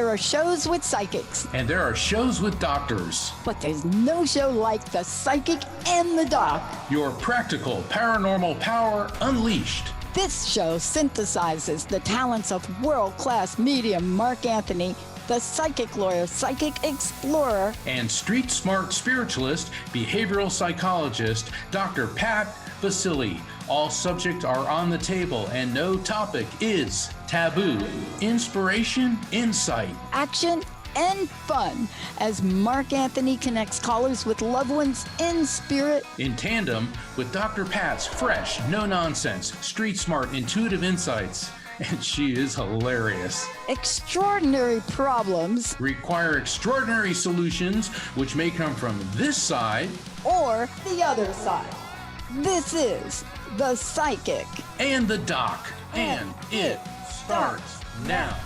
There are shows with psychics. And there are shows with doctors. But there's no show like The Psychic and the Doc. Your practical paranormal power unleashed. This show synthesizes the talents of world-class medium Mark Anthony, the psychic lawyer, psychic explorer, and street smart spiritualist, behavioral psychologist, Dr. Pat Baccili. All subjects are on the table and no topic is taboo. Inspiration, insight, action, and fun as Mark Anthony connects callers with loved ones in spirit. In tandem with Dr. Pat's fresh, no-nonsense, street-smart, intuitive insights. And she is hilarious. Extraordinary problems require extraordinary solutions, which may come from this side or the other side. This is The Psychic and the Doc, and it starts now.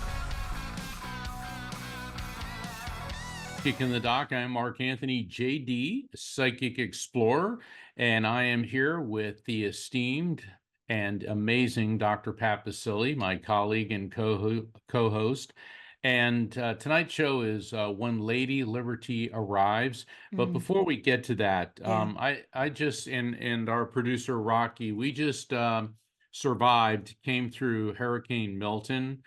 Kicking the Doc, I'm Mark Anthony, JD, Psychic Explorer, and I am here with the esteemed and amazing Dr. Pat Baccili, my colleague and co-host. And tonight's show is When Lady Liberty Arrives. But before we get to that, I just, and our producer, Rocky, we just survived, came through Hurricane Milton.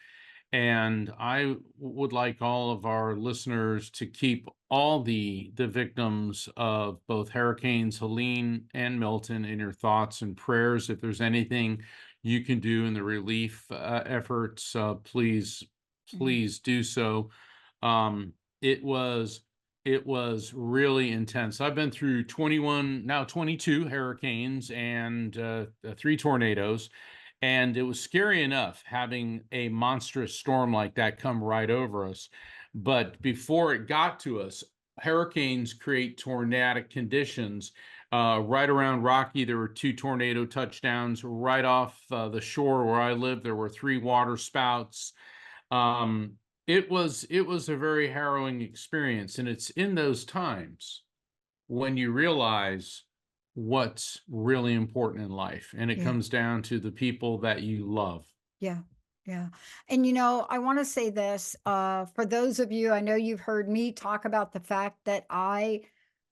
And I would like all of our listeners to keep all the victims of both Hurricanes Helene and Milton in your thoughts and prayers. If there's anything you can do in the relief efforts, please do so. It was really intense. I've been through 21, now 22 hurricanes and 3 tornadoes. And it was scary enough having a monstrous storm like that come right over us. But before it got to us, hurricanes create tornadic conditions. Right around Rocky, there were 2 tornado touchdowns. Right off the shore where I live, there were 3 water spouts. It was a very harrowing experience. And it's in those times when you realize what's really important in life. And it comes down to the people that you love. Yeah. And, I want to say this, for those of you, I know you've heard me talk about the fact that I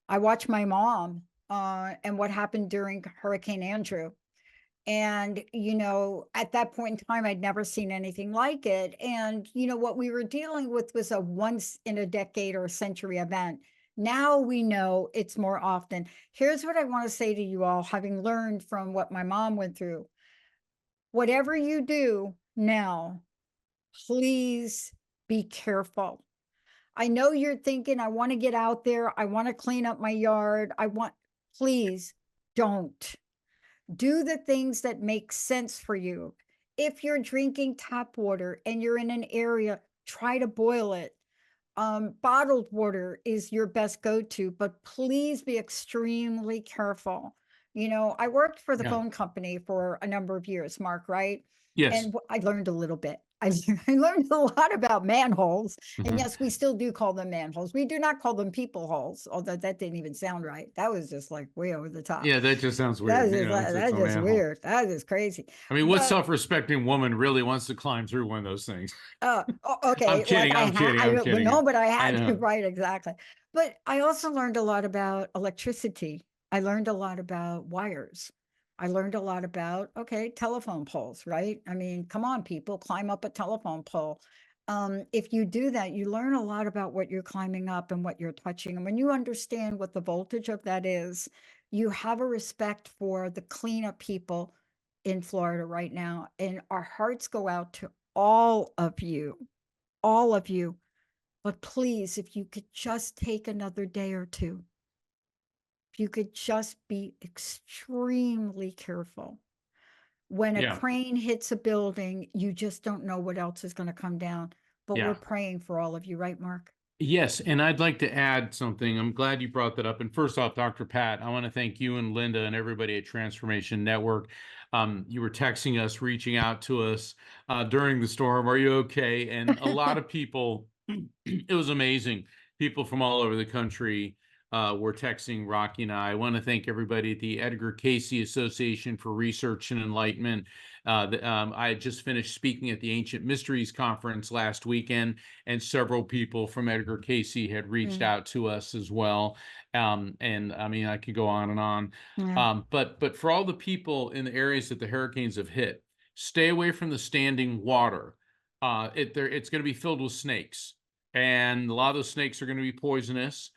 watched my mom, and what happened during Hurricane Andrew. And, at that point in time, I'd never seen anything like it. And, what we were dealing with was a once in a decade or a century event. Now we know it's more often. Here's what I want to say to you all, having learned from what my mom went through. Whatever you do now, please be careful. I know you're thinking, I want to get out there. I want to clean up my yard. Please don't. Do the things that make sense for you. If you're drinking tap water and you're in an area, try to boil it. Bottled water is your best go-to, but please be extremely careful. I worked for the phone company for a number of years, Mark, right? Yes. And I learned a little bit. I learned a lot about manholes. And yes, we still do call them manholes. We do not call them people holes, although that didn't even sound right. That was just like way over the top. Yeah, that just sounds weird. That's just weird. That is crazy. I mean, what self-respecting woman really wants to climb through one of those things? Okay. I'm kidding. I'm kidding. No, but I had to, right, exactly. But I also learned a lot about electricity. I learned a lot about wires. I learned a lot about, telephone poles, right? I mean, come on, people, climb up a telephone pole. If you do that, you learn a lot about what you're climbing up and what you're touching. And when you understand what the voltage of that is, you have a respect for the cleanup people in Florida right now. And our hearts go out to all of you. But please, if you could just take another day or two, if you could just be extremely careful. When a crane hits a building, you just don't know what else is going to come down. But we're praying for all of you, right, Mark? Yes, and I'd like to add something. I'm glad you brought that up. And first off, Dr. Pat, I want to thank you and Linda and everybody at Transformation Network. You were texting us, reaching out to us during the storm. Are you okay? And a lot of people, it was amazing. People from all over the country were texting Rocky and I want to thank everybody at the Edgar Cayce Association for Research and Enlightenment. I had just finished speaking at the Ancient Mysteries Conference last weekend, and several people from Edgar Cayce had reached out to us as well. And I mean, I could go on and on. Yeah. But for all the people in the areas that the hurricanes have hit, stay away from the standing water. It's going to be filled with snakes, and a lot of those snakes are going to be poisonous.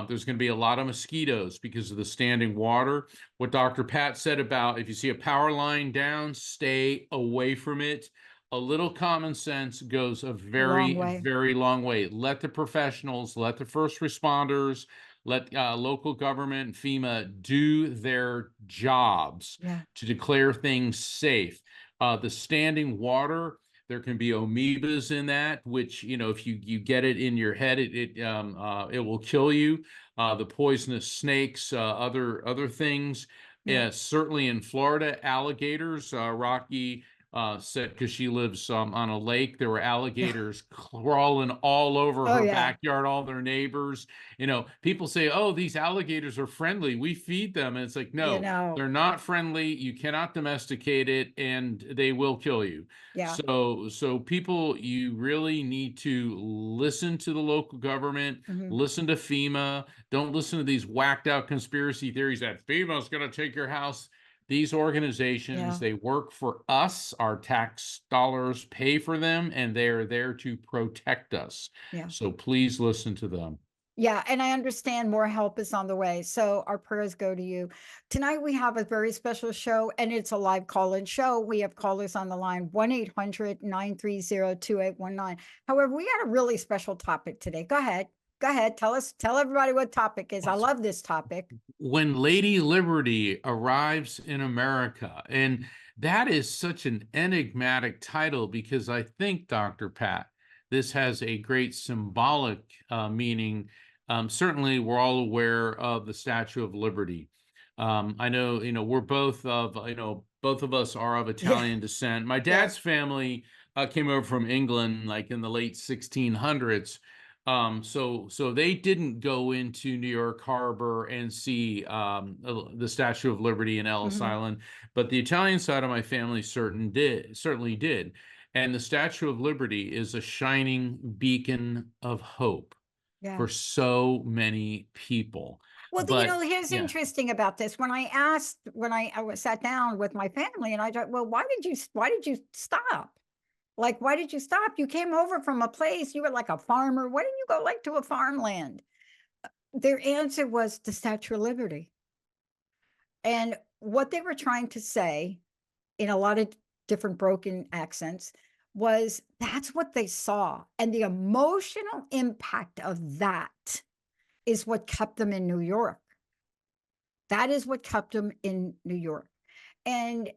There's going to be a lot of mosquitoes because of the standing water. What Dr. Pat said about if you see a power line down, stay away from it. A little common sense goes a Long very, way. very long way. Let the professionals, let the first responders, let local government, FEMA do their jobs Yeah. to declare things safe. The standing water, there can be amoebas in that, which, you know, if you get it in your head, it will kill you. The poisonous snakes, other things. Yeah. Certainly in Florida, alligators. Rocky said because she lives on a lake, there were alligators crawling all over Oh her yeah. backyard, all their neighbors. You know, people say, "Oh, these alligators are friendly. We feed them," and it's like, You no, know. they're not friendly. You cannot domesticate it, and they will kill you. Yeah. So people, you really need to listen to the local government, Mhm. listen to FEMA. Don't listen to these whacked out conspiracy theories that FEMA's going to take your house. These organizations, Yeah. they work for us. Our tax dollars pay for them, and they're there to protect us. Yeah. So please listen to them. Yeah, and I understand more help is on the way. So our prayers go to you. Tonight we have a very special show, and it's a live call-in show. We have callers on the line 1-800-930-2819. However, we got a really special topic today. Go ahead. Go ahead. Tell everybody what topic is. I love this topic. When Lady Liberty arrives in America. And that is such an enigmatic title because I think, Dr. Pat, this has a great symbolic meaning. Certainly, we're all aware of the Statue of Liberty. I know, we're both both of us are of Yeah. Italian descent. My Yeah. dad's family came over from England like in the late 1600s. So they didn't go into New York Harbor and see the Statue of Liberty in Ellis Mhm. Island, but the Italian side of my family certainly did. And the Statue of Liberty is a shining beacon of hope Yeah. for so many people. Well, But here's yeah, interesting about this. When I sat down with my family and I thought, well, why did you stop? Like, why did you stop? You came over from a place, you were like a farmer. Why didn't you go like to a farmland? Their answer was the Statue of Liberty. And what they were trying to say in a lot of different broken accents was that's what they saw. And the emotional impact of that is what kept them in New York. That is what kept them in New York. And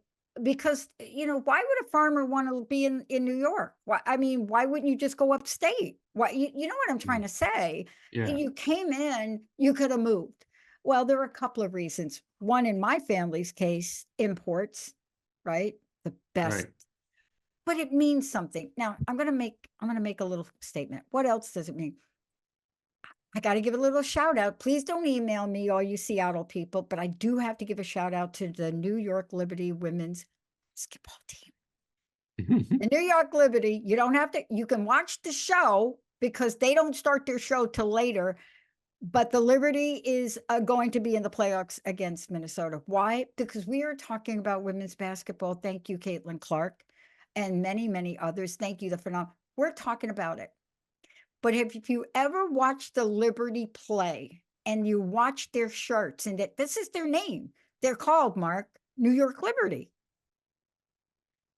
because, why would a farmer want to be in New York? Why, I mean, why wouldn't you just go upstate? Why, you know what I'm trying to say? yeah, You came in, you could have moved. Well, there are a couple of reasons. One, in my family's case, imports, right? The best, right. but it means something. Now, I'm going to make a little statement. What else does it mean? I got to give a little shout out. Please don't email me, all you Seattle people, but I do have to give a shout out to the New York Liberty women's basketball team. The New York Liberty, you can watch the show because they don't start their show till later, but the Liberty is going to be in the playoffs against Minnesota. Why? Because we are talking about women's basketball. Thank you, Caitlin Clark, and many, many others. Thank you, the phenomenal. We're talking about it. But if you ever watch the Liberty play and you watch their shirts and this is their name, they're called, Mark, New York Liberty.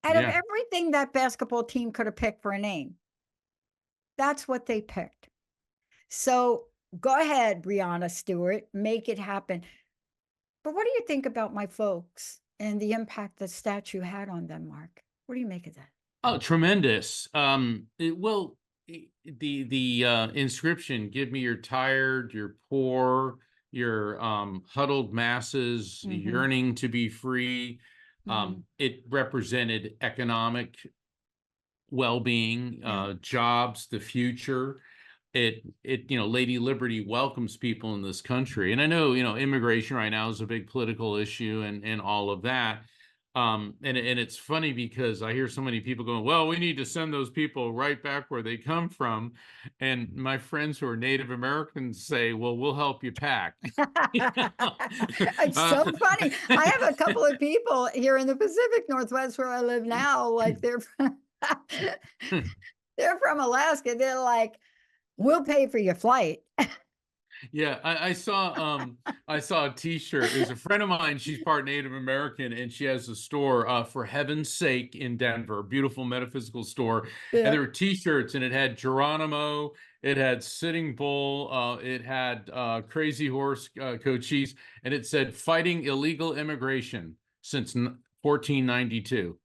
Out of Yeah. everything that basketball team could have picked for a name, that's what they picked. So go ahead, Brianna Stewart, make it happen. But what do you think about my folks and the impact the statue had on them, Mark? What do you make of that? Oh, tremendous. The inscription, give me your tired, your poor, your huddled masses Mm-hmm. yearning to be free. Mm-hmm. It represented economic well-being, Yeah. jobs, the future. Lady Liberty welcomes people in this country. And I know, immigration right now is a big political issue and all of that. And it's funny because I hear so many people going, well, we need to send those people right back where they come from. And my friends who are Native Americans say, well, we'll help you pack. It's so funny. I have a couple of people here in the Pacific Northwest where I live now, like they're they're from Alaska. They're like, we'll pay for your flight. Yeah, I saw a t-shirt. There's a friend of mine, she's part Native American, and she has a store for Heaven's Sake in Denver, beautiful metaphysical store. And Yeah. there were t-shirts, and it had Geronimo, it had Sitting Bull, it had Crazy Horse Cochise, and it said fighting illegal immigration since 1492.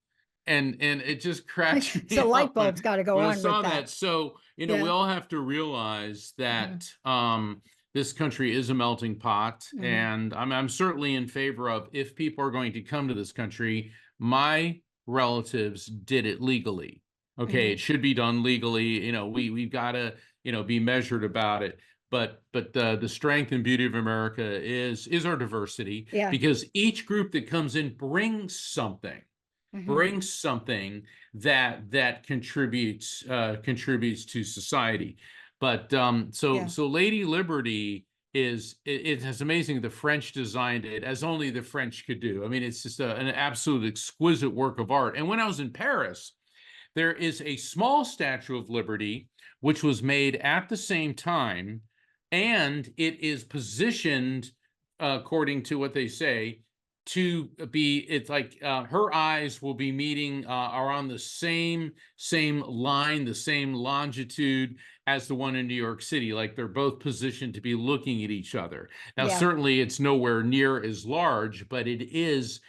And it just cracks me So light up bulbs got to go when I on with saw that. that. So, we Yeah. all have to realize that Mhm. this country is a melting pot, Mhm. and I'm certainly in favor of, if people are going to come to this country, my relatives did it legally. Okay, it Mhm. should be done legally. We've got to be measured about it. But the strength and beauty of America is our diversity, Yeah. because each group that comes in brings something Mhm. that contributes to society. But Yeah. so Lady Liberty it's amazing. The French designed it as only the French could do. I mean, it's just an absolute exquisite work of art. And when I was in Paris, there is a small Statue of Liberty which was made at the same time, and it is positioned according to what they say to be, it's like her eyes will be meeting are on the same line, the same longitude as the one in New York City. Like, they're both positioned to be looking at each other. Now, Yeah. certainly it's nowhere near as large, but it is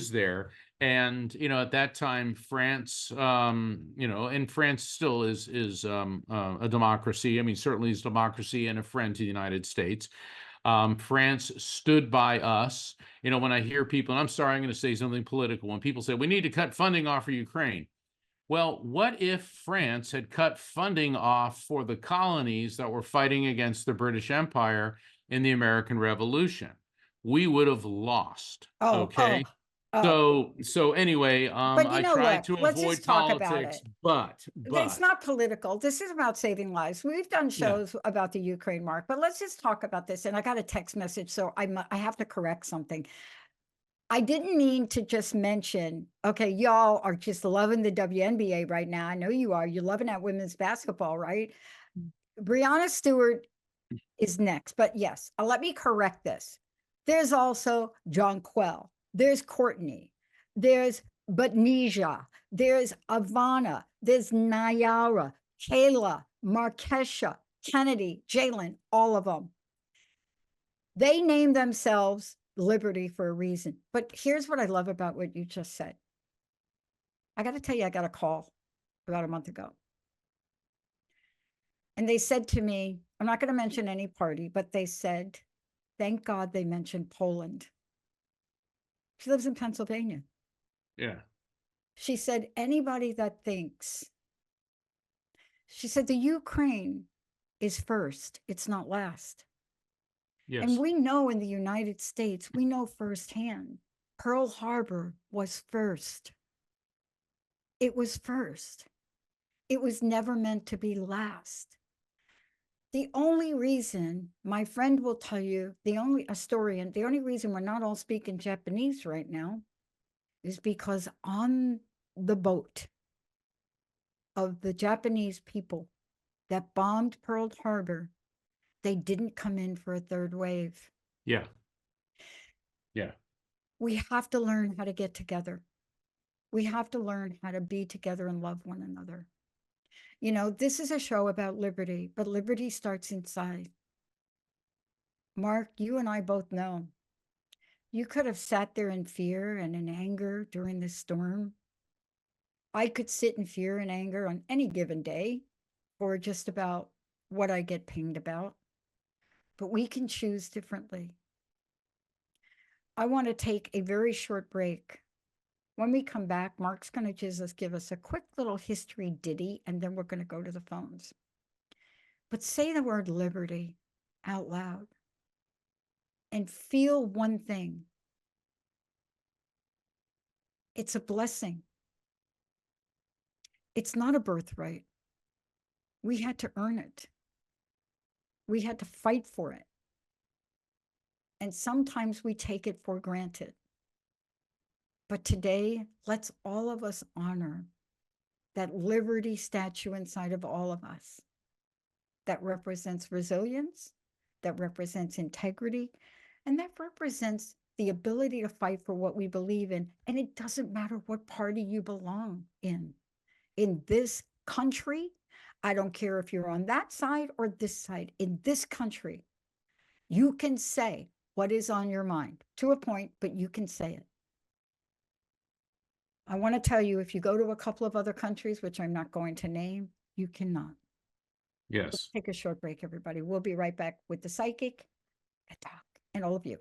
there. And at that time, France, and France still is a democracy. I mean, certainly is democracy and a friend to the United States. France stood by us. When I hear people, and I'm sorry, I'm going to say something political, when people say we need to cut funding off for Ukraine. Well, what if France had cut funding off for the colonies that were fighting against the British Empire in the American Revolution? We would have lost. Oh, Okay. oh. So anyway, But I look, tried to let's avoid just talk about politics, it. but It's not political. This is about saving lives. We've done yeah, shows about the Ukraine, Mark, but let's just talk about this. And I got a text message, so I have to correct something. I didn't mean to just mention, okay, y'all are just loving the WNBA right now. I know you are. You're loving that women's basketball, right? Breanna Stewart is next. But yes, let me correct this. There's also Jonquel. There's Courtney. There's Batnesia. There's Ivana. There's Nayara, Kayla, Markesha, Kennedy, Jalen, all of them. They name themselves Liberty for a reason. But here's what I love about what you just said. I got to tell you, I got a call about a month ago. And they said to me, I'm not going to mention any party, but they said, thank God they mentioned Poland. She lives in Pennsylvania. yeah, She said, anybody that thinks, she said, the Ukraine is first, it's not last. And yes, we know in the United States, we know firsthand, Pearl Harbor was first. It was first. It was never meant to be last. The only reason, my friend will tell you, the only reason we're not all speaking Japanese right now is because on the boat of the Japanese people that bombed Pearl Harbor, they didn't come in for a third wave. yeah, yeah, We have to learn how to get together. We have to learn how to be together and love one another. This is a show about liberty, but liberty starts inside. Mark, you and I both know you could have sat there in fear and in anger during this storm. I could sit in fear and anger on any given day for just about what I get pinged about, but we can choose differently. I want to take a very short break. When we come back, Mark's going to just give us a quick little history ditty, and then we're going to go to the phones. but say the word liberty out loud and feel one thing. It's a blessing. It's not a birthright. We had to earn it. We had to fight for it. And sometimes we take it for granted. But today, let's all of us honor that liberty statue inside of all of us that represents resilience, that represents integrity, and that represents the ability to fight for what we believe in. And it doesn't matter what party you belong in. In this country, I don't care if you're on that side or this side, in this country, you can say what is on your mind to a point, but you can say it. I want to tell you, if you go to a couple of other countries, which I'm not going to name, you cannot. Yes. Let's take a short break, everybody. We'll be right back with the psychic, and Doc, and all of you.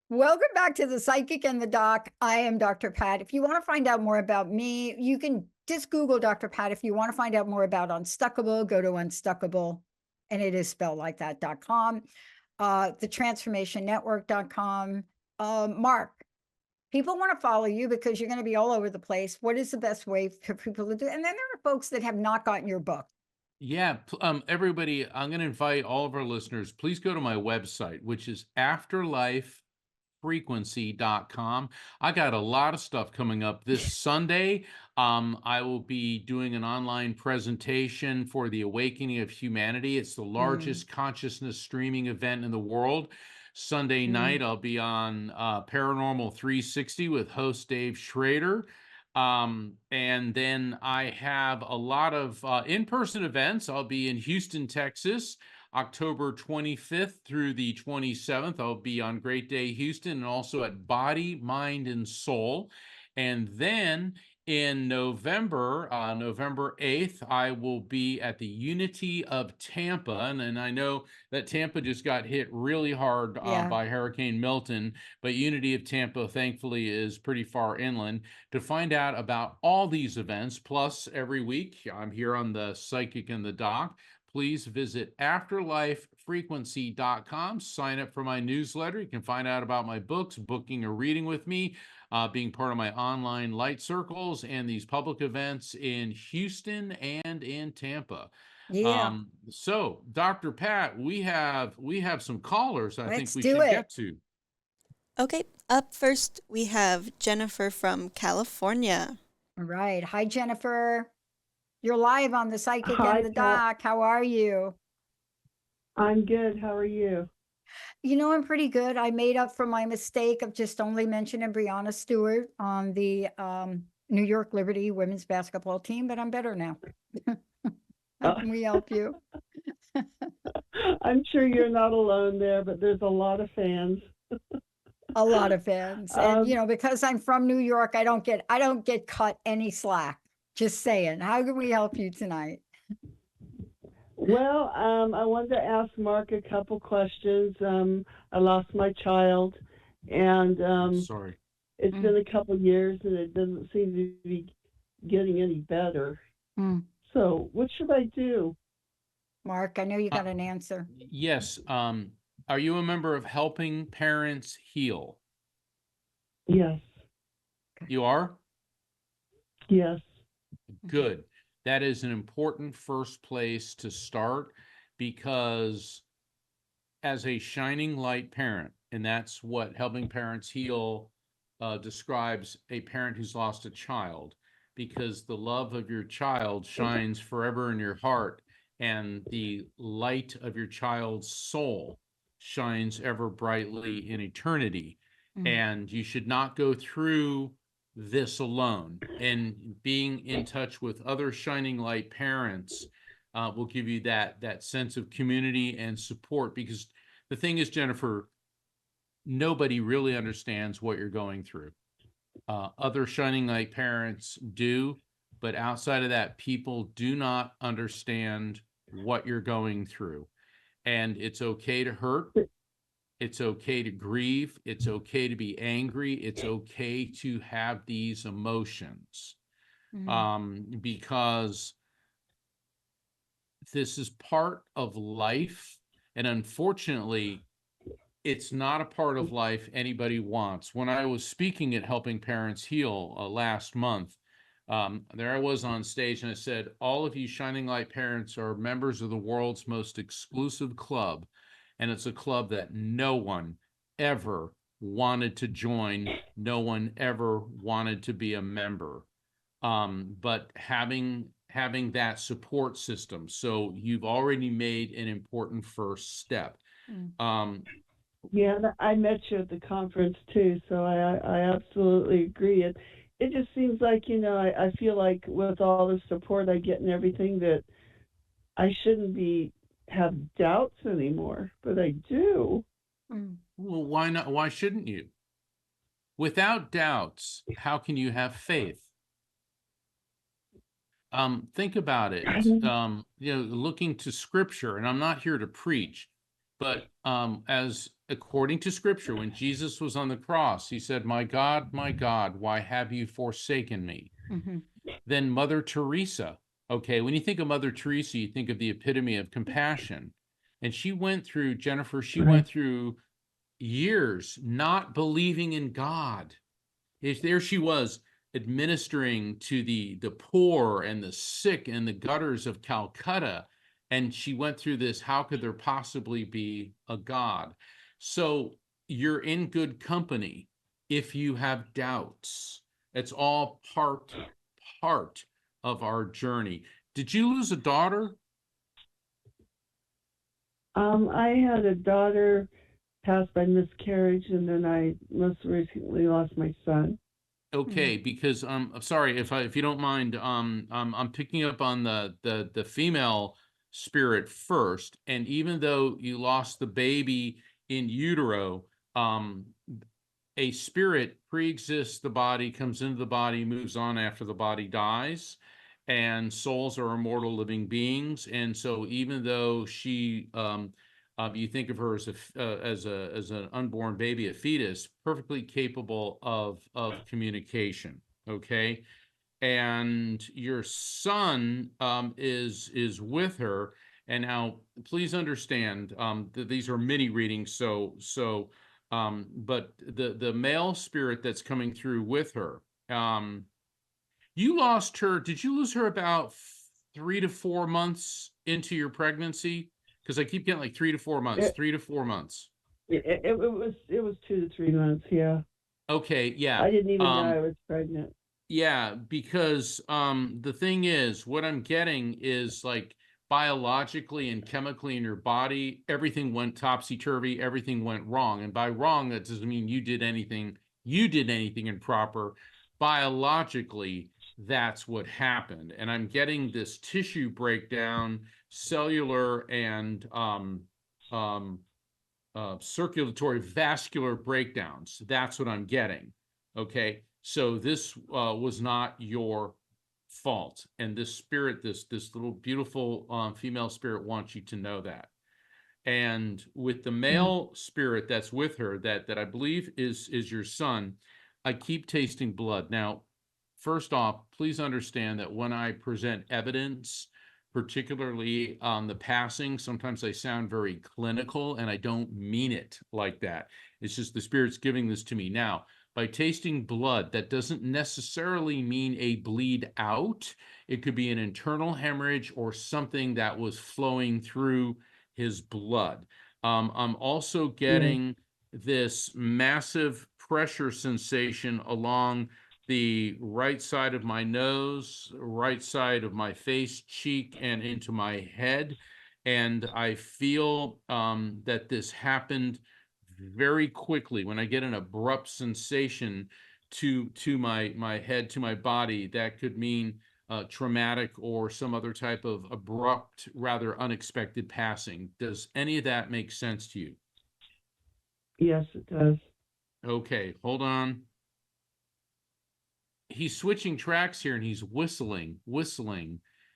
Welcome back to the Psychic and the Doc. I am Dr. Pat. If you want to find out more about me, you can just Google Dr. Pat. If you want to find out more about Unstuckable, go to Unstuckable, and it is spelled like that.com. TheTransformationNetwork.com. Mark, people want to follow you because you're going to be all over the place. What is the best way for people to do? And then there are folks that have not gotten your book. Yeah, everybody, I'm going to invite all of our listeners, please go to my website, which is afterlifefrequency.com. I got a lot of stuff coming up this Sunday. I will be doing an online presentation for the Awakening of Humanity. It's the largest consciousness streaming event in the world. Sunday night, I'll be on Paranormal 360 with host Dave Schrader. And then I have a lot of in-person events. I'll be in Houston, Texas, October 25th through the 27th. I'll be on Great Day Houston and also at Body, Mind, and Soul. And then in November, November 8th, I will be at the Unity of Tampa. And I know that Tampa just got hit really hard by Hurricane Milton, but Unity of Tampa, thankfully, is pretty far inland. To find out about all these events, plus every week, I'm here on the Psychic and the Doc. Please visit afterlifefrequency.com. Sign up for my newsletter. You can find out about my books, booking a reading with me, being part of my online light circles, and these public events in Houston and in Tampa. Yeah. So, Dr. Pat, we have some callers I think we do should it. get to. Okay, up first we have Jennifer from California. All right. Hi, Jennifer. You're live on the Psychic Hi, and the Pat. Doc. How are you? I'm good. How are you? You know, I'm pretty good. I made up for my mistake of just only mentioning Brianna Stewart on the New York Liberty women's basketball team, but I'm better now. How can we help you? I'm sure you're not alone there, but there's a lot of fans. A lot of fans. And you know, because I'm from New York, I don't get cut any slack. Just saying. How can we help you tonight? Well, I wanted to ask Mark a couple questions. I lost my child, and Sorry. it's been a couple years, and it doesn't seem to be getting any better. So, what should I do? Mark, I know you got an answer. Yes. Are you a member of Helping Parents Heal? Yes. You are? Yes. Good. That is an important first place to start, because as a shining light parent, and that's what Helping Parents Heal describes a parent who's lost a child, because the love of your child shines forever in your heart, and the light of your child's soul shines ever brightly in eternity. And you should not go through this alone. And being in touch with other shining light parents will give you that sense of community and support. Because the thing is, Jennifer, nobody really understands what you're going through. Other shining light parents do, but outside of that, people do not understand what you're going through. And it's okay to hurt. It's okay to grieve. It's okay to be angry. It's okay to have these emotions, because this is part of life. And unfortunately, it's not a part of life anybody wants. When I was speaking at Helping Parents Heal last month, there I was on stage and I said, all of you Shining Light parents are members of the world's most exclusive club. And it's a club that no one ever wanted to join. No one ever wanted to be a member. But having that support system, so you've already made an important first step. Yeah, I met you at the conference too, so I absolutely agree. It just seems like, I feel like with all the support I get and everything that I shouldn't have doubts anymore, but I do. Well, why not? Why shouldn't you? Without doubts, how can you have faith? Think about it. Looking to Scripture, and I'm not here to preach, but as according to Scripture, when Jesus was on the cross, he said, my God, why have you forsaken me?" Then Mother Teresa, okay, when you think of Mother Teresa, you think of the epitome of compassion. And she went through, Jennifer, went through years not believing in God. There she was, administering to the poor and the sick in the gutters of Calcutta. And she went through this, how could there possibly be a God? So you're in good company if you have doubts. It's all part of our journey. Did you lose a daughter? I had a daughter passed by miscarriage, and then I most recently lost my son. Okay, because I'm sorry if you don't mind, I'm picking up on the female spirit first, and even though you lost the baby in utero, a spirit pre-exists the body, comes into the body, moves on after the body dies, and souls are immortal living beings. And so even though she you think of her as an unborn baby, a fetus, perfectly capable of communication. Okay, and your son is with her. And now, please understand that these are mini readings. But the male spirit that's coming through with her, you lost her. Did you lose her about 3 to 4 months into your pregnancy? Because I keep getting like 3 to 4 months, 3 to 4 months. It was 2 to 3 months. Yeah. Okay. Yeah. I didn't even know I was pregnant. Yeah, because the thing is, what I'm getting is like biologically and chemically in your body, everything went topsy-turvy, everything went wrong. And by wrong, that doesn't mean you did anything improper. Biologically, that's what happened. And I'm getting this tissue breakdown, cellular and circulatory vascular breakdowns. That's what I'm getting. Okay. So this was not your fault. And this spirit, this little beautiful female spirit wants you to know that. And with the male spirit that's with her, that I believe is your son, I keep tasting blood. Now, first off, please understand that when I present evidence, particularly on the passing, sometimes I sound very clinical, and I don't mean it like that. It's just the Spirit's giving this to me. Now, by tasting blood, that doesn't necessarily mean a bleed out. It could be an internal hemorrhage or something that was flowing through his blood. I'm also getting this massive pressure sensation along the right side of my nose, right side of my face, cheek, and into my head. And I feel that this happened very quickly. When I get an abrupt sensation to my head, to my body, that could mean traumatic or some other type of abrupt, rather unexpected passing. Does any of that make sense to you? Yes, it does. Okay, hold on. He's switching tracks here and he's whistling.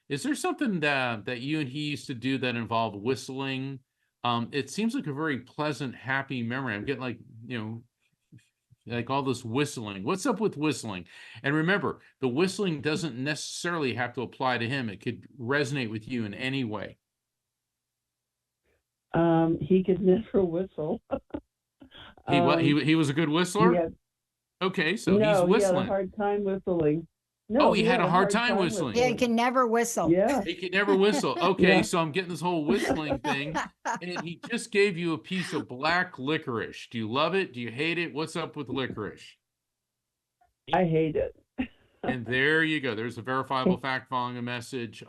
Is there something that you and he used to do that involved whistling? It seems like a very pleasant, happy memory. I'm getting like, like all this whistling. What's up with whistling? And remember, the whistling doesn't necessarily have to apply to him. It could resonate with you in any way. He could never whistle. He was a good whistler? Yeah. Okay, so he's No, he had a whistling. hard time whistling. Oh, No, he had a hard time whistling. Yeah, he can never whistle. Yeah. He could never whistle. Okay, Yeah. so I'm getting this whole whistling thing. And he just gave you a piece of black licorice. Do you love it? Do you hate it? What's up with licorice? I hate it. And there you go. There's a verifiable fact following a message.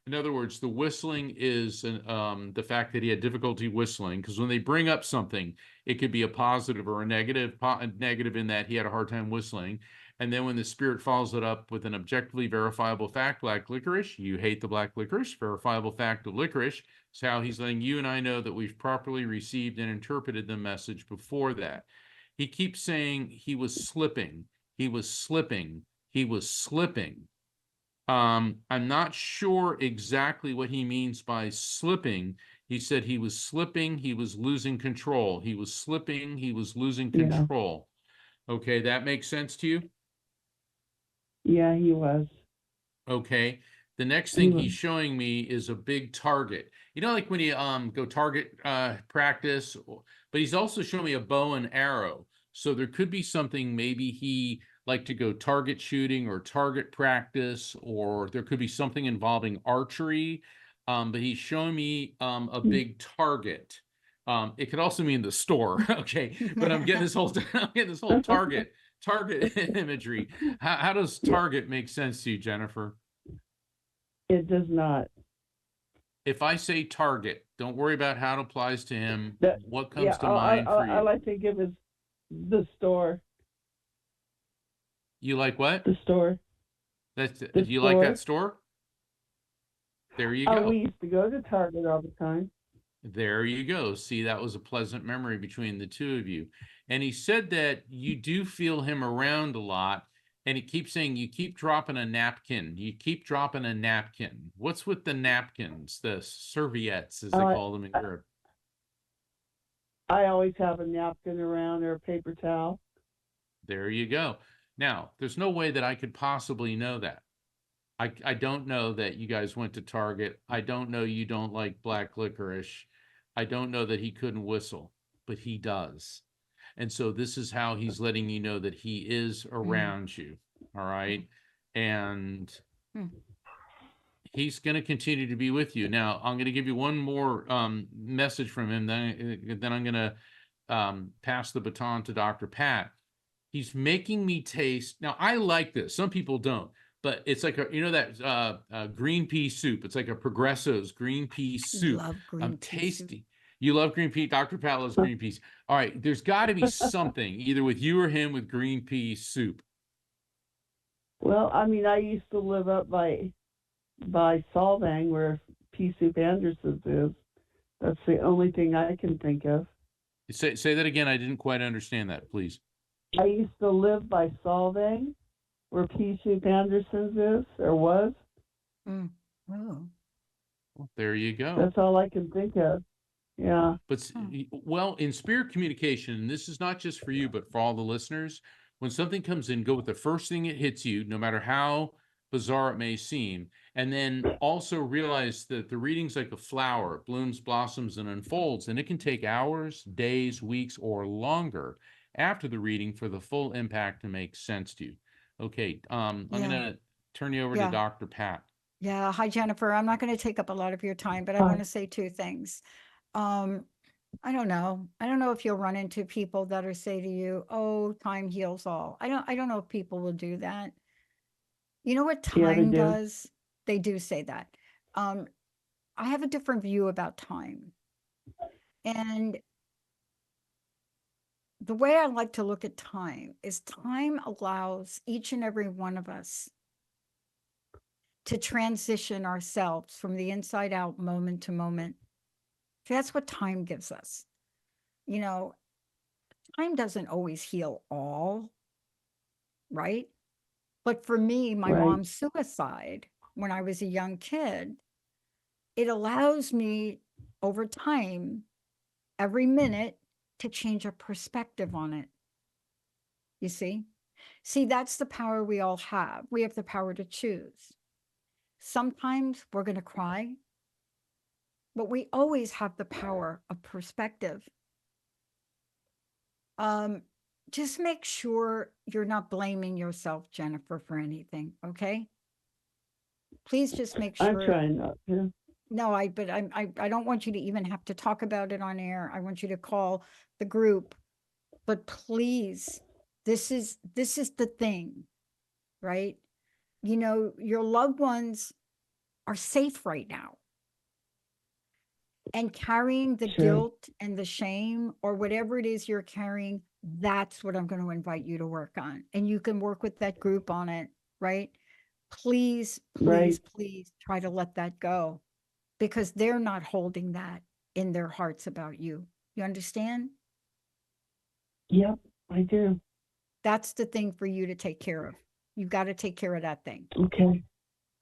In other words, the whistling is the fact that he had difficulty whistling, because when they bring up something, it could be a positive or a negative. Negative in that he had a hard time whistling. And then when the spirit follows it up with an objectively verifiable fact, black licorice, you hate the black licorice. Verifiable fact of licorice is how he's letting you and I know that we've properly received and interpreted the message before that. He keeps saying he was slipping. He was slipping. He was slipping. I'm not sure exactly what he means by slipping. He said he was slipping, he was losing control. He was slipping, he was losing Yeah. control. Okay, that makes sense to you? Yeah, he was. Okay. The next thing He he's was. showing me is a big target. You know, like when you go target practice, but he's also showing me a bow and arrow. So there could be something, maybe he like to go target shooting or target practice, or there could be something involving archery. But he's showing me a big target. It could also mean the store. Okay, but I'm getting this whole target imagery. How does target make sense to you, Jennifer? It does not. If I say target, don't worry about how it applies to him. That- What comes Yeah, to mind for you? I like to give it the store. You like what? The store. That's The you like that store. store? There you Oh, go. we used to go to Target all the time. There you go. See, that was a pleasant memory between the two of you. And he said that you do feel him around a lot. And he keeps saying you keep dropping a napkin. You keep dropping a napkin. What's with the napkins? The serviettes, as they call them in Europe. I always have a napkin around or a paper towel. There you go. Now, there's no way that I could possibly know that. I don't know that you guys went to Target. I don't know you don't like black licorice. I don't know that he couldn't whistle, but he does. And so this is how he's letting you know that he is around you. All right. And he's going to continue to be with you. Now, I'm going to give you one more message from him. Then I'm going to pass the baton to Dr. Pat. He's making me taste. Now, I like this. Some people don't. But it's like that green pea soup. It's like a Progresso's green pea soup. Love green pea tasty. soup. You love green pea. Dr. Pat loves green peas. All right, there's got to be something either with you or him with green pea soup. Well, I mean, I used to live up by Solvang, where Pea Soup Anderson's is. That's the only thing I can think of. Say that again. I didn't quite understand that, please. I used to live by Solvang, where Pea Soup Anderson's is or was. Oh. Well, there you go. That's all I can think of. Yeah. But well, in spirit communication, and this is not just for you, but for all the listeners, when something comes in, go with the first thing it hits you, no matter how bizarre it may seem. And then also realize that the reading's like a flower. It blooms, blossoms, and unfolds. And it can take hours, days, weeks, or longer after the reading for the full impact to make sense to you. Okay, I'm going to turn you over to Dr. Pat. Yeah. Hi, Jennifer. I'm not going to take up a lot of your time, but I want to say two things. I don't know. I don't know if you'll run into people that are say to you, "Oh, time heals all." I don't know if people will do that. You know what time does? They do say that. I have a different view about time. And the way I like to look at time is time allows each and every one of us to transition ourselves from the inside out, moment to moment. That's what time gives us. You know, time doesn't always heal all, right? But for me, my mom's suicide when I was a young kid, it allows me over time, every minute, to change a perspective on it. You see? See, that's the power we all have. We have the power to choose. Sometimes we're going to cry, but we always have the power of perspective. Just make sure you're not blaming yourself, Jennifer, for anything, okay? Please just make I'm sure. trying not to. No, I don't want you to even have to talk about it on air. I want you to call the group. But please, this is the thing, right? You know, your loved ones are safe right now. And carrying the Sure. guilt and the shame or whatever it is you're carrying, that's what I'm going to invite you to work on. And you can work with that group on it, right? Please, Right. please, please try to let that go, because they're not holding that in their hearts about you. You understand? Yep, I do. That's the thing for you to take care of. You've got to take care of that thing. Okay.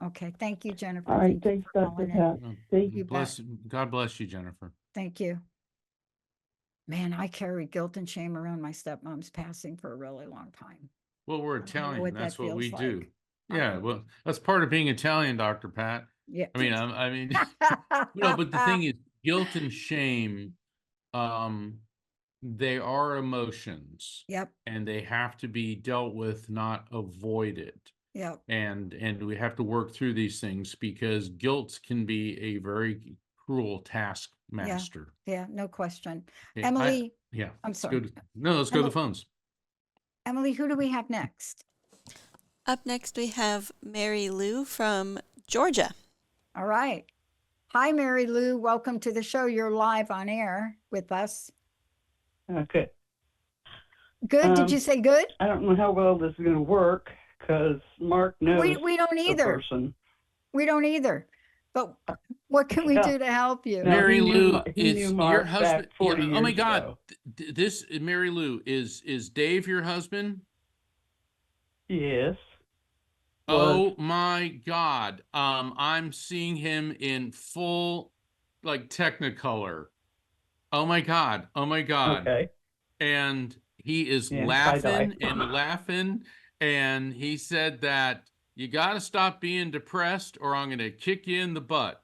Okay. Thank you, Jennifer. All right. Thank you Thanks, for Dr. calling in. Pat. Thank you. You bet. God bless you, Jennifer. Thank you. Man, I carried guilt and shame around my stepmom's passing for a really long time. Well, we're I don't know Italian. what That's that what we feels do. like. I Yeah, don't well, that's part of being Italian, Dr. Pat. Yeah. I mean, but the thing is, guilt and shame, they are emotions. Yep. And they have to be dealt with, not avoided. Yep. And we have to work through these things, because guilt can be a very cruel taskmaster. Yeah, no question. Okay, Emily, yeah. I'm let's sorry. go let's go to the phones. Emily, who do we have next? Up next, we have Mary Lou from Georgia. All right. Hi, Mary Lou. Welcome to the show. You're live on air with us. Okay. Good. Did you say good? I don't know how well this is going to work because Mark knows We don't the either. person. We don't either. But what can we Yeah. do to help you? No, Mary he knew Lou, Ma- he knew is your Mark husband? back 40 oh my years God, ago. this Mary Lou, is Dave your husband? Yes. Oh my God. I'm seeing him in full, like, Technicolor. Oh my God. Oh my God. Okay. And he is Yeah, laughing tie-dye. and laughing. And he said that you got to stop being depressed, or I'm going to kick you in the butt.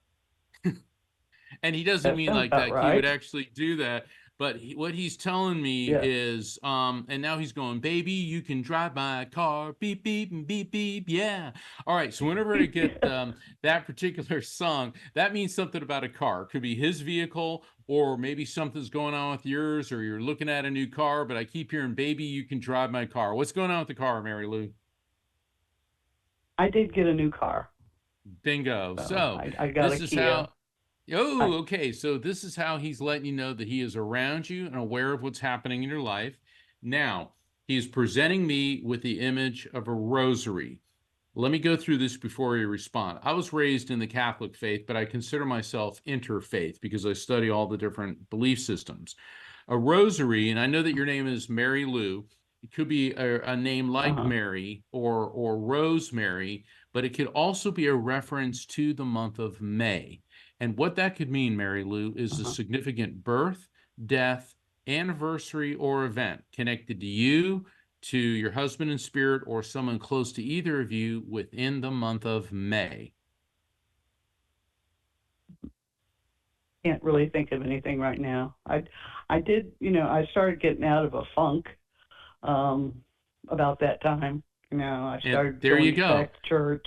And he doesn't That mean sounds like about that. He would right. actually do that. But what he's telling me Yeah. is, and now he's going, baby, you can drive my car, beep, beep, and beep, beep, yeah. All right, so whenever I get that particular song, that means something about a car. It could be his vehicle, or maybe something's going on with yours, or you're looking at a new car, but I keep hearing, baby, you can drive my car. What's going on with the car, Mary Lou? I did get a new car. Bingo. So So I got this a is Kia. how. Oh, okay. So this is how he's letting you know that he is around you and aware of what's happening in your life. Now, he's presenting me with the image of a rosary. Let me go through this before you respond. I was raised in the Catholic faith, but I consider myself interfaith because I study all the different belief systems. A rosary, and I know that your name is Mary Lou. It could be a name like Mary or Rosemary, but it could also be a reference to the month of May. And what that could mean, Mary Lou, is a significant birth, death, anniversary, or event connected to you, to your husband in spirit, or someone close to either of you within the month of May. Can't really think of anything right now. I did, I started getting out of a funk about that time. I started there you going go. back to church.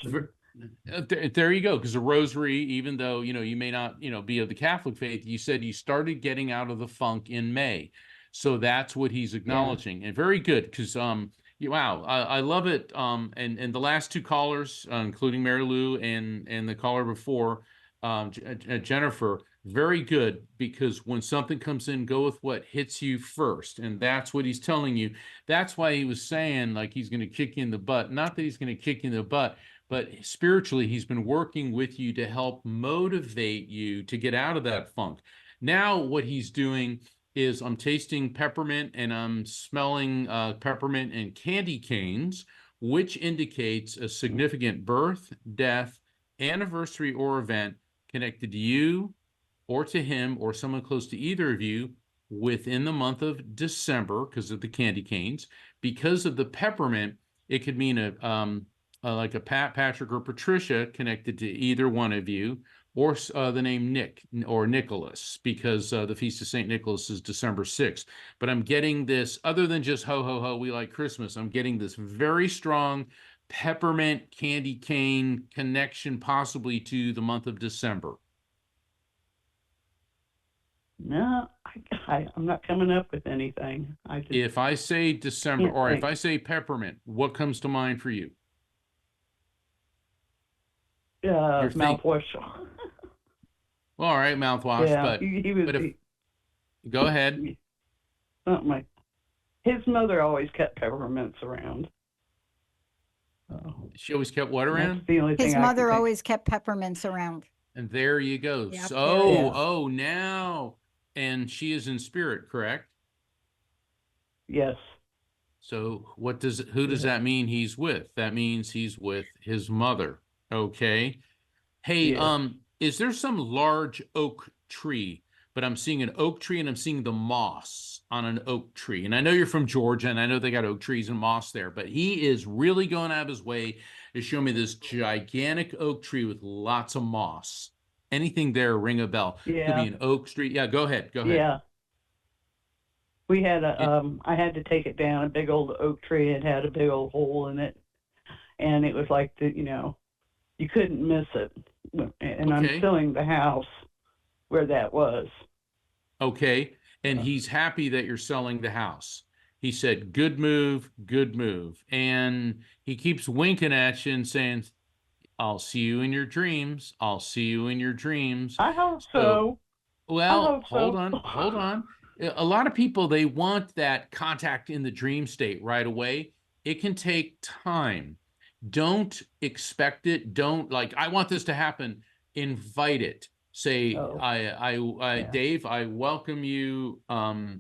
There you go. Because the rosary, even though, you may not, be of the Catholic faith, you said you started getting out of the funk in May. So that's what he's acknowledging. And very good. Because, wow, I love it. And the last two callers, including Mary Lou and the caller before, Jennifer, very good, because when something comes in, go with what hits you first. And that's what he's telling you. That's why he was saying, like, he's going to kick you in the butt. Not that he's going to kick you in the butt, but spiritually, he's been working with you to help motivate you to get out of that funk. Now, what he's doing is, I'm tasting peppermint and I'm smelling peppermint and candy canes, which indicates a significant birth, death, anniversary, or event connected to you, or to him or someone close to either of you within the month of December because of the candy canes. Because of the peppermint, it could mean like a Pat, Patrick, or Patricia connected to either one of you, or the name Nick or Nicholas, because the Feast of St. Nicholas is December 6th. But I'm getting this, other than just ho, ho, ho, we like Christmas, I'm getting this very strong peppermint candy cane connection, possibly to the month of December. No, I'm not coming up with anything. I just If I say December, can't or if think. I say peppermint, what comes to mind for you? You're Mouthwash. Well, all right, mouthwash, Yeah, but he was if go ahead. something like his mother always kept peppermints around. She always kept what That's around? the only His thing I can mother think. always kept peppermints around. And there you go. Yep, So, there it is. oh, now, and she is in spirit, correct? Yes. So who does that mean he's with? That means he's with his mother. Okay. Hey, Yes. is there some large oak tree? But I'm seeing an oak tree and I'm seeing the moss on an oak tree. And I know you're from Georgia and I know they got oak trees and moss there, but he is really going out of his way to show me this gigantic oak tree with lots of moss. Anything there ring a bell? Could Yeah. be an oak tree. Yeah, go ahead. Go ahead. Yeah. We had It- I had to take it down, a big old oak tree. It had a big old hole in it. And it was like you couldn't miss it. And I'm Okay. selling the house where that was. Okay. And he's happy that you're selling the house. He said, good move, good move. And he keeps winking at you and saying, I'll see you in your dreams. I'll see you in your dreams. I hope So, so. well, hope hold so. on, hold on. A lot of people, they want that contact in the dream state right away. It can take time. Don't expect it. Don't like, I want this to happen. Invite it. Say, Oh. Yeah. Dave, I welcome you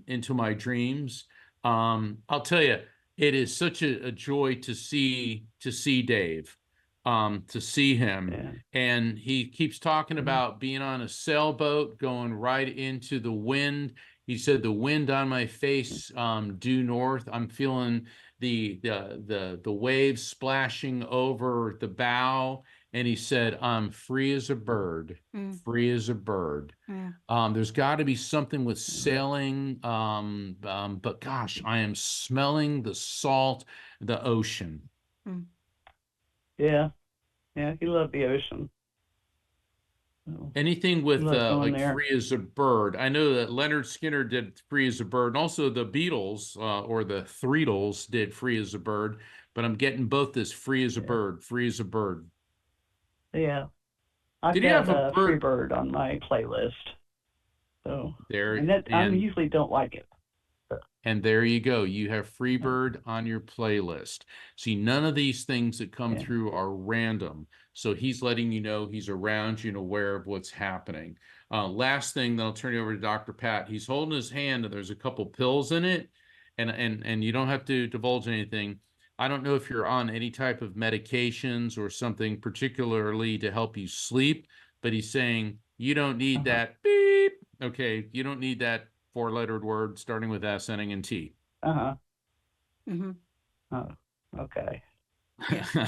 into my dreams. I'll tell you, it is such a joy to see Dave, to see him. Yeah. And he keeps talking about being on a sailboat, going right into the wind. He said, the wind on my face, due north. I'm feeling the waves splashing over the bow. And he said, I'm free as a bird, free as a bird. Yeah. There's got to be something with sailing. But gosh, I am smelling the salt, the ocean. Yeah. Yeah. He loved the ocean. So, Anything with love going like there. free as a bird. I know that Leonard Skinner did free as a bird, and also the Beatles or the Threedles did free as a bird. But I'm getting both this free as a bird, free as a bird. Yeah. I've Did you got have a a bird? free bird on my playlist. So There, and that I and usually don't like it. And there you go. You have Freebird on your playlist. See, none of these things that come Yeah. through are random. So he's letting you know he's around you and aware of what's happening. Last thing, then I'll turn you over to Dr. Pat. He's holding his hand and there's a couple pills in it, and you don't have to divulge anything. I don't know if you're on any type of medications or something particularly to help you sleep, but he's saying you don't need that beep. Okay, you don't need that four-lettered word starting with S, ending in T. Mm-hmm. Oh, okay.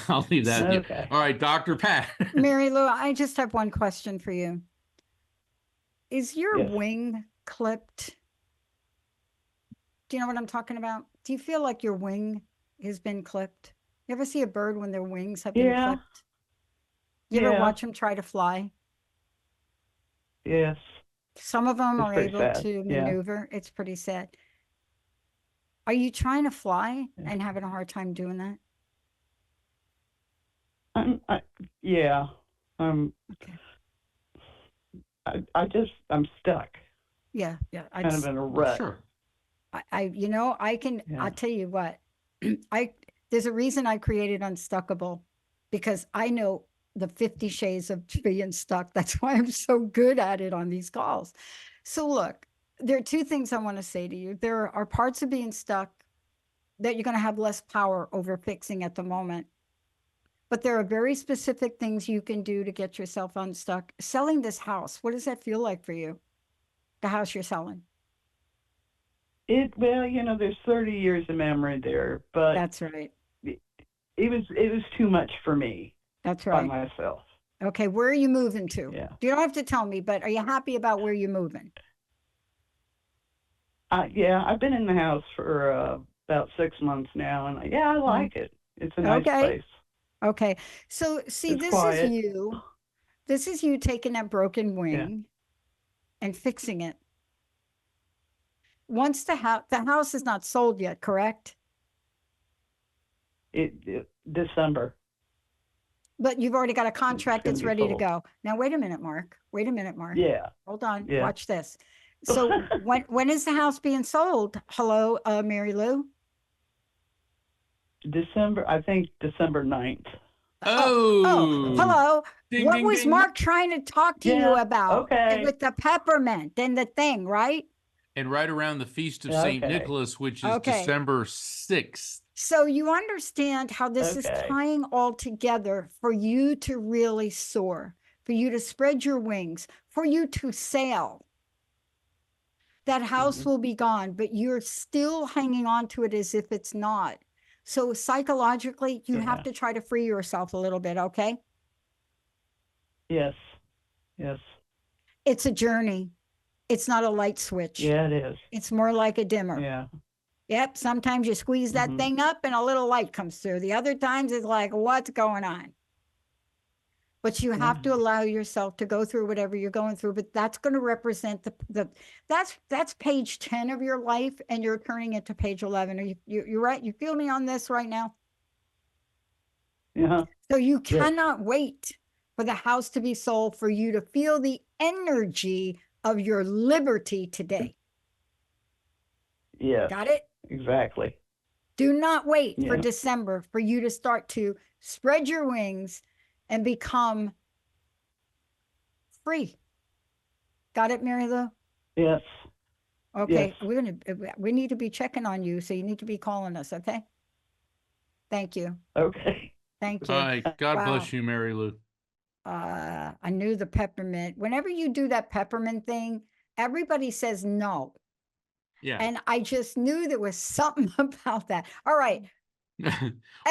I'll leave that with you. Okay. All right, Dr. Pat. Mary Lou, I just have one question for you. Is your Yes. wing clipped? Do you know what I'm talking about? Do you feel like your wing has been clipped? You ever see a bird when their wings have been Yeah. clipped? You ever Yeah. watch them try to fly? Yes. Some of them It's are pretty able sad. to Yeah. maneuver. It's pretty sad. Are you trying to fly Yeah. and having a hard time doing that? Yeah. Okay. I'm stuck, Yeah, yeah. kind of in a rut. Sure. I'll tell you what, there's a reason I created Unstuckable, because I know the 50 shades of being stuck. That's why I'm so good at it on these calls. So look, there are two things I want to say to you. There are parts of being stuck that you're going to have less power over fixing at the moment. but there are very specific things you can do to get yourself unstuck. Selling this house, what does that feel like for you? The house you're selling. Well, you know, there's 30 years of memory there, but That's right. it was too much for me That's by right. myself. Okay, where are you moving to? Yeah. You don't have to tell me, but are you happy about where you're moving? Yeah, I've been in the house for about 6 months now, and yeah, I like it. It's a nice Okay. place. Okay. So see, It's this quiet. is you. This is you taking that broken wing and fixing it. Once the house is not sold yet, correct? December. But you've already got a contract gonna that's be ready to sold. go. Now, wait a minute, Mark. Wait a minute, Mark. Yeah. Hold on. Yeah. Watch this. So when is the house being sold? Hello, Mary Lou? I think December 9th. Oh, Hello. Ding, What ding, was ding. Mark trying to talk to you Yeah, about? okay. With the peppermint and the thing, right? And right around the Feast of St. Okay. Nicholas, which is Okay. December 6th. So you understand how this is Okay. tying all together for you to really soar, for you to spread your wings, for you to sail. That house will be gone, but you're still hanging on to it as if it's not. So psychologically, you have Yeah. to try to free yourself a little bit, okay? Yes. Yes. It's a journey. It's not a light switch. Yeah, it is. It's more like a dimmer. Yeah. Yep, sometimes you squeeze that thing up and a little light comes through. The other times it's like, what's going on? But you have to allow yourself to go through whatever you're going through. But that's going to represent that's page 10 of your life, and you're turning it to page 11. Are you're right? You feel me on this right now? Yeah. So you Yes. cannot wait for the house to be sold for you to feel the energy of your liberty today. Yes. Got it? Exactly. Do not wait for Yeah. December for you to start to spread your wings and become free. Got it, Mary Lou? Yes. Okay, Yes. we need to be checking on you, so you need to be calling us, okay? Thank you. Okay. Thank you. All right. God Wow. bless you, Mary Lou. I knew the peppermint. Whenever you do that peppermint thing, everybody says no. Yeah. And I just knew there was something about that. All right.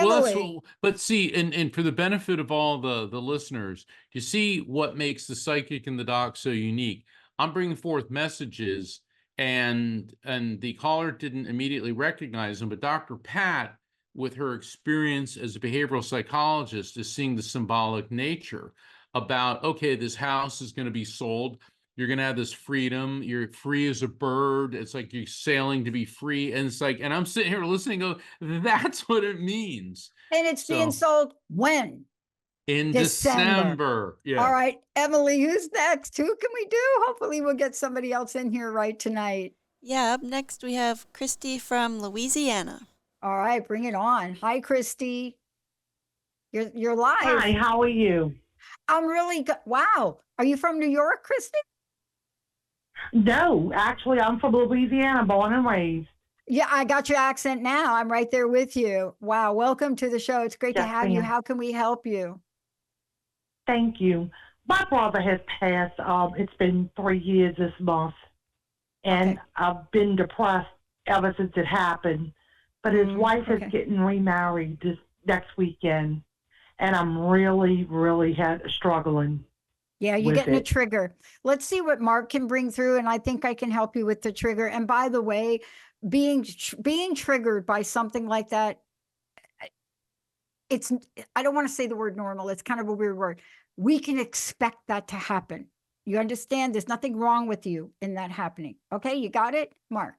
Well, Emily. but see, and for the benefit of all the listeners, you see what makes the psychic and the doc so unique. I'm bringing forth messages, and the caller didn't immediately recognize them, but Dr. Pat, with her experience as a behavioral psychologist, is seeing the symbolic nature about, okay, this house is going to be sold. You're going to have this freedom. You're free as a bird. It's like you're sailing to be free. And it's like, and I'm sitting here listening, go, that's what it means. And it's being sold when? In December. December. Yeah. All right, Emily, who's next? Who can we do? Hopefully we'll get somebody else in here right tonight. Yeah, up next we have Christy from Louisiana. All right, bring it on. Hi, Christy. You're live. Hi, how are you? I'm really good. Wow. Are you from New York, Christy? No, actually, I'm from Louisiana, born and raised. Yeah, I got your accent now. I'm right there with you. Wow. Welcome to the show. It's great to Yes, have you. ma'am. How can we help you? Thank you. My brother has passed. It's been 3 years this month, and Okay. I've been depressed ever since it happened. But his wife is okay. getting remarried this next weekend, and I'm really, really struggling. Yeah, you're with getting a it. trigger. Let's see what Mark can bring through, and I think I can help you with the trigger. And by the way, being triggered by something like that, it's, I don't want to say the word normal. It's kind of a weird word. We can expect that to happen. You understand? There's nothing wrong with you in that happening. Okay, you got it, Mark?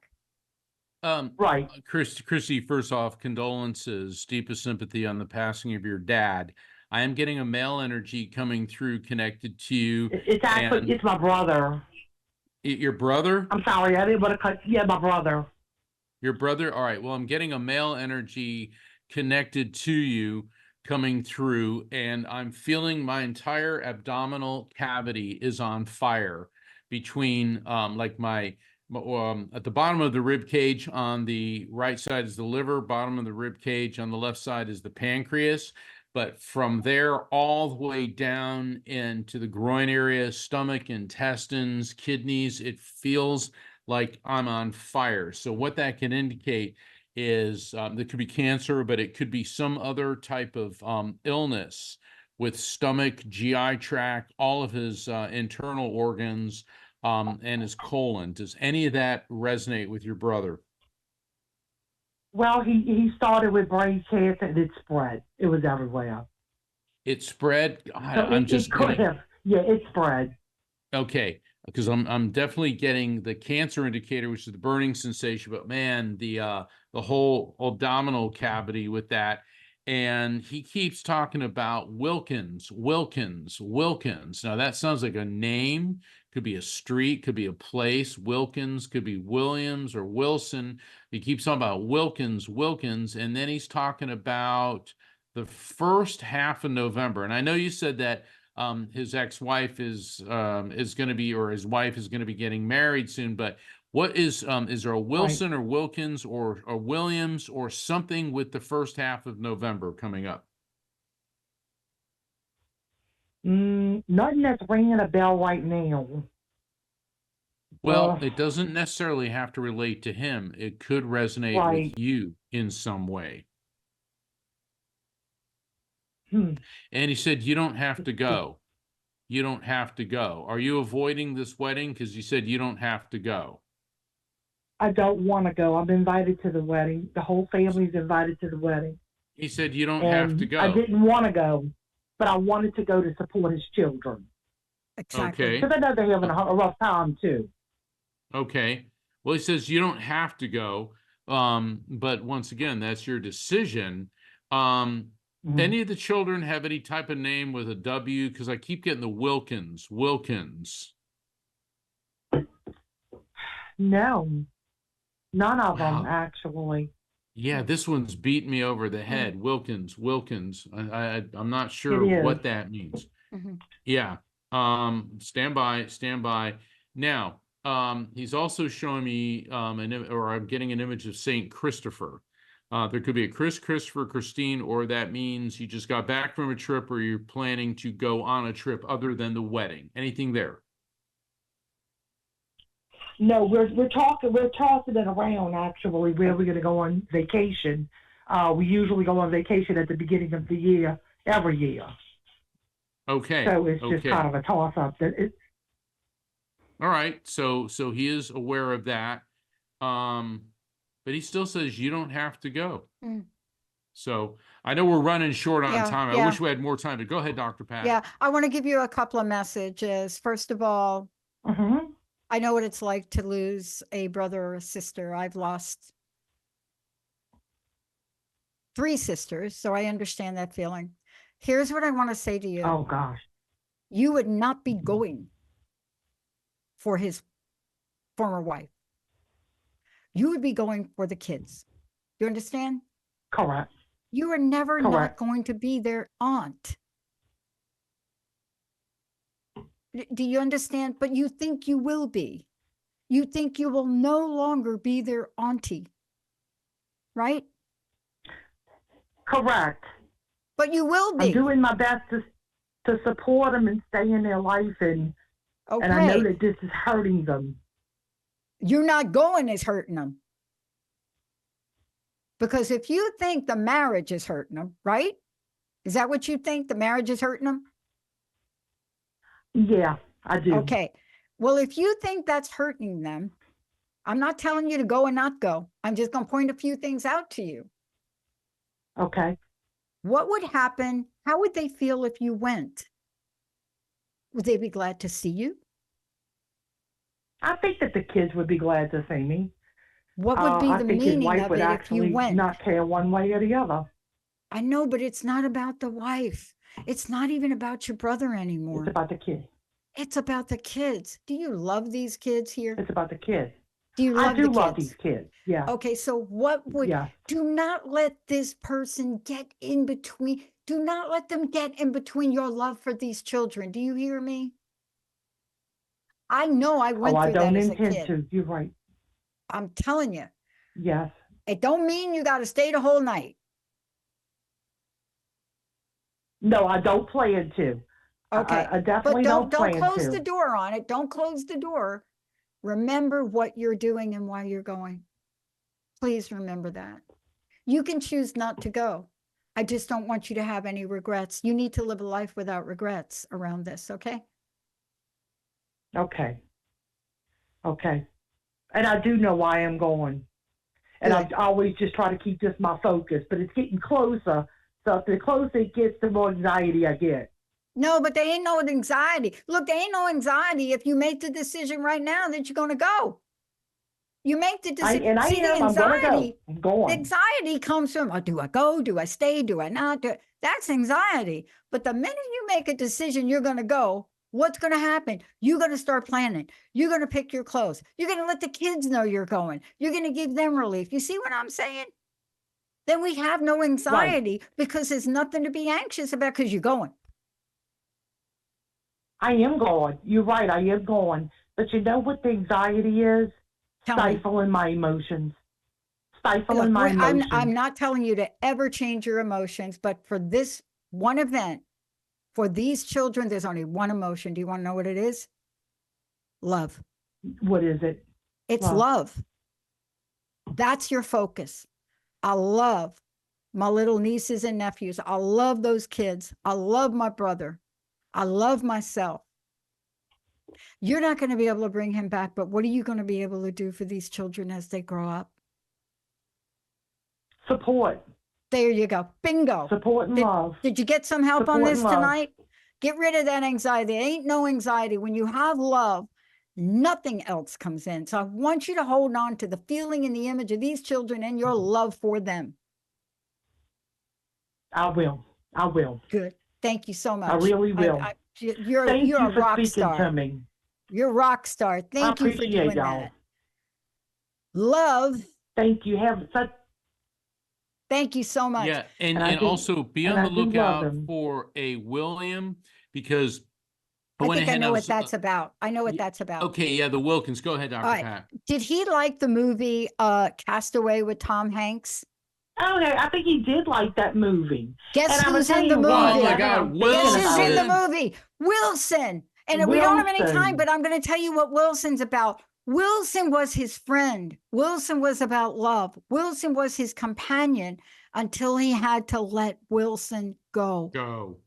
Right. Christy, first off, condolences, deepest sympathy on the passing of your dad. I am getting a male energy coming through connected to you. It's actually, it's my brother. Your brother? I'm sorry, I didn't want to cut. Yeah, my brother. Your brother? All right. Well, I'm getting a male energy connected to you coming through, and I'm feeling my entire abdominal cavity is on fire between like my at the bottom of the rib cage on the right side is the liver, bottom of the rib cage on the left side is the pancreas. but from there all the way down into the groin area, stomach, intestines, kidneys, it feels like I'm on fire. So what that can indicate is there could be cancer, but it could be some other type of illness with stomach, GI tract, all of his internal organs, and his colon. Does any of that resonate with your brother? Well, he started with brain cancer and it spread. It was everywhere. It spread. So I'm just it could getting, have. Yeah, it spread. okay, because I'm definitely getting the cancer indicator, which is the burning sensation, but man, the whole abdominal cavity with that. And he keeps talking about Wilkins, Wilkins, Wilkins. Now that sounds like a name, could be a street, could be a place. Wilkins, could be Williams or Wilson. He keeps talking about Wilkins, Wilkins, and then he's talking about the first half of November. And I know you said that his ex-wife is going to be, or his wife is going to be getting married soon, but what is there a Wilson or Wilkins or Williams or something with the first half of November coming up? Nothing that's ringing a bell right now. Well, it doesn't necessarily have to relate to him. It could resonate with you in some way. And he said, you don't have to go. You don't have to go. Are you avoiding this wedding? Because you said you don't have to go. I don't want to go. I'm invited to the wedding. The whole family's invited to the wedding. He said you don't have to go. I didn't want to go, but I wanted to go to support his children. Exactly. Okay. Because I know they're having a rough time too. Okay. Well, he says you don't have to go. But once again, that's your decision. Any of the children have any type of name with a W? Because I keep getting the Wilkins. Wilkins. No. None of Wow. them, actually. Yeah, this one's beating me over the head. Wilkins, Wilkins. I'm not sure what that means. Yeah. Stand by, stand by. Now, he's also showing me, I'm getting an image of Saint Christopher. There could be a Christopher, Christine, or that means you just got back from a trip or you're planning to go on a trip other than the wedding. Anything there? No, we're tossing it around actually where we're gonna go on vacation. We usually go on vacation at the beginning of the year, every year. Okay. So it's just kind of a toss up. All right. So he is aware of that. But he still says you don't have to go. So I know we're running short on time. I wish we had more time, but go ahead, Dr. Pat. Yeah, I want to give you a couple of messages. First of all, I know what it's like to lose a brother or a sister. I've lost 3 sisters, so I understand that feeling. Here's what I want to say to you. Oh, gosh. You would not be going for his former wife. You would be going for the kids. You understand? Correct. You are never not going to be their aunt. Do you understand? But you think you will be. You think you will no longer be their auntie. Right? Correct. But you will be. I'm doing my best to support them and stay in their life, and I know that this is hurting them. You're not going is hurting them. Because if you think the marriage is hurting them, right? Is that what you think? The marriage is hurting them? Yeah, I do. Okay. Well, if you think that's hurting them, I'm not telling you to go and not go. I'm just going to point a few things out to you. Okay. What would happen? How would they feel if you went? Would they be glad to see you? I think that the kids would be glad to see me. What would be the meaning of it if you went? I think his wife would actually not care one way or the other. I know, but it's not about the wife. It's not even about your brother anymore. It's about the kids. It's about the kids. Do you love these kids here? It's about the kids. Do you love I do the kids? love these kids. Yeah. Okay, so what would, do not let this person get in between. Do not let them get in between your love for these children. Do you hear me? I know I went through that as a kid. I don't intend to. You're right. I'm telling you. Yes. It don't mean you got to stay the whole night. No, I don't plan to. Okay. I definitely But don't plan close to. the door on it. Don't close the door. Remember what you're doing and why you're going. Please remember that. You can choose not to go. I just don't want you to have any regrets. You need to live a life without regrets around this, okay? Okay. Okay. And I do know why I'm going. And I Good. always just try to keep this my focus, but it's getting closer. So the closer it gets, the more anxiety I get. No, but there ain't no anxiety. Look, there ain't no anxiety if you make the decision right now that you're going to go. You make the decision. I See, the am. I'm going to go. anxiety, I'm the going. anxiety comes from, oh, do I go? Do I stay? Do I not? That's anxiety. But the minute you make a decision, you're going to go. What's going to happen? You're going to start planning. You're going to pick your clothes. You're going to let the kids know you're going. You're going to give them relief. You see what I'm saying? Then we have no anxiety because there's nothing to be anxious about because you're going. I am going. You're right. I am going. But you know what the anxiety is? Tell me. Stifling my emotions. Stifling Look, my emotions. I'm not telling you to ever change your emotions, but for this one event, for these children, there's only one emotion. Do you want to know what it is? Love. What is it? It's love. That's your focus. I love my little nieces and nephews. I love those kids. I love my brother. I love myself. You're not going to be able to bring him back, but what are you going to be able to do for these children as they grow up? Support. There you go. Bingo. Support and love. Did you get some help on Support this and love. tonight? Get rid of that anxiety. There ain't no anxiety. When you have love, nothing else comes in. So I want you to hold on to the feeling and the image of these children and your love for them. I will. I will. Good. Thank you so much. I really will. You're Thank you a for rock speaking star. to me. You're a rock star. Thank you for appreciate doing y'all. that. Love. Thank you. Have such. Thank you so much. Yeah, And I and do- also be and on I the do love lookout him. for a William, because I went think I ahead, know was, what that's about. I know what that's about. okay, yeah, the Wilkins. Go ahead, Dr. All right. Pat. Did he like the movie Castaway with Tom Hanks? Oh, no, I think he did like that movie. Guess And I'm who's gonna in tell the you what, movie? Oh my now that God, I'm thinking Guess who's about in it, the movie? Wilson. And we don't have any time, Wilson. but I'm going to tell you what Wilson's about. Wilson was his friend. Wilson was about love. Wilson was his companion until he had to let Wilson go. Go.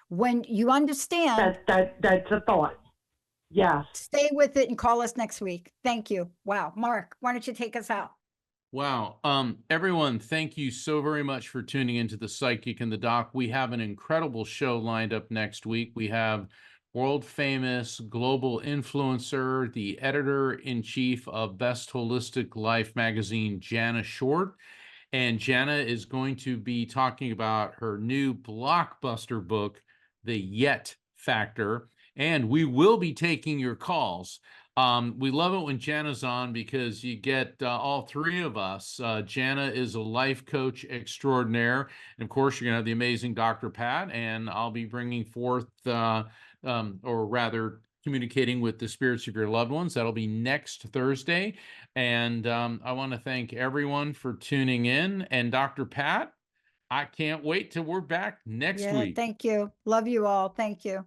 When you understand, That's a thought. Yes. stay with it and call us next week. Thank you. Wow. Mark, why don't you take us out? Wow. Everyone, thank you so very much for tuning into the Psychic and the Doc. We have an incredible show lined up next week. We have world famous global influencer, the editor-in-chief of Best Holistic Life magazine, Jana Short. And Jana is going to be talking about her new blockbuster book, The Yet Factor. And we will be taking your calls. We love it when Jana's on because you get all three of us. Jana is a life coach extraordinaire. And of course, you're going to have the amazing Dr. Pat, and I'll be bringing forth, or rather, communicating with the spirits of your loved ones. That'll be next Thursday. And I want to thank everyone for tuning in. And Dr. Pat, I can't wait till we're back next week. Thank you. Love you all. Thank you.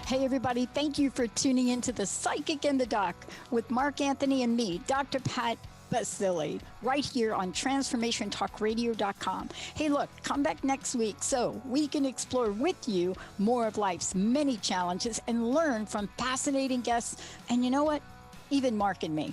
Hey, everybody, thank you for tuning into the Psychic and the Doc with Mark Anthony and me, Dr. Pat Baccili, right here on TransformationTalkRadio.com. Hey, look, come back next week so we can explore with you more of life's many challenges and learn from fascinating guests. And you know what? Even Mark and me.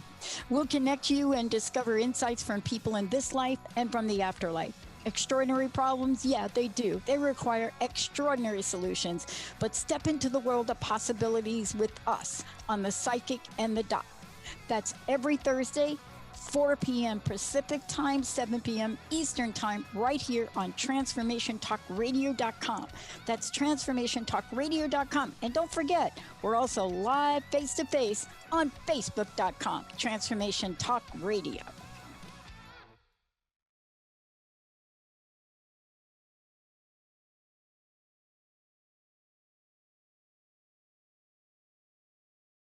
We'll connect you and discover insights from people in this life and from the afterlife. Extraordinary problems? Yeah, they do. They require extraordinary solutions. But step into the world of possibilities with us on the Psychic and the Doc. That's every Thursday, 4 p.m. Pacific Time, 7 p.m. Eastern Time, right here on TransformationTalkRadio.com. That's TransformationTalkRadio.com. And don't forget, we're also live face-to-face on Facebook.com, Transformation Talk Radio.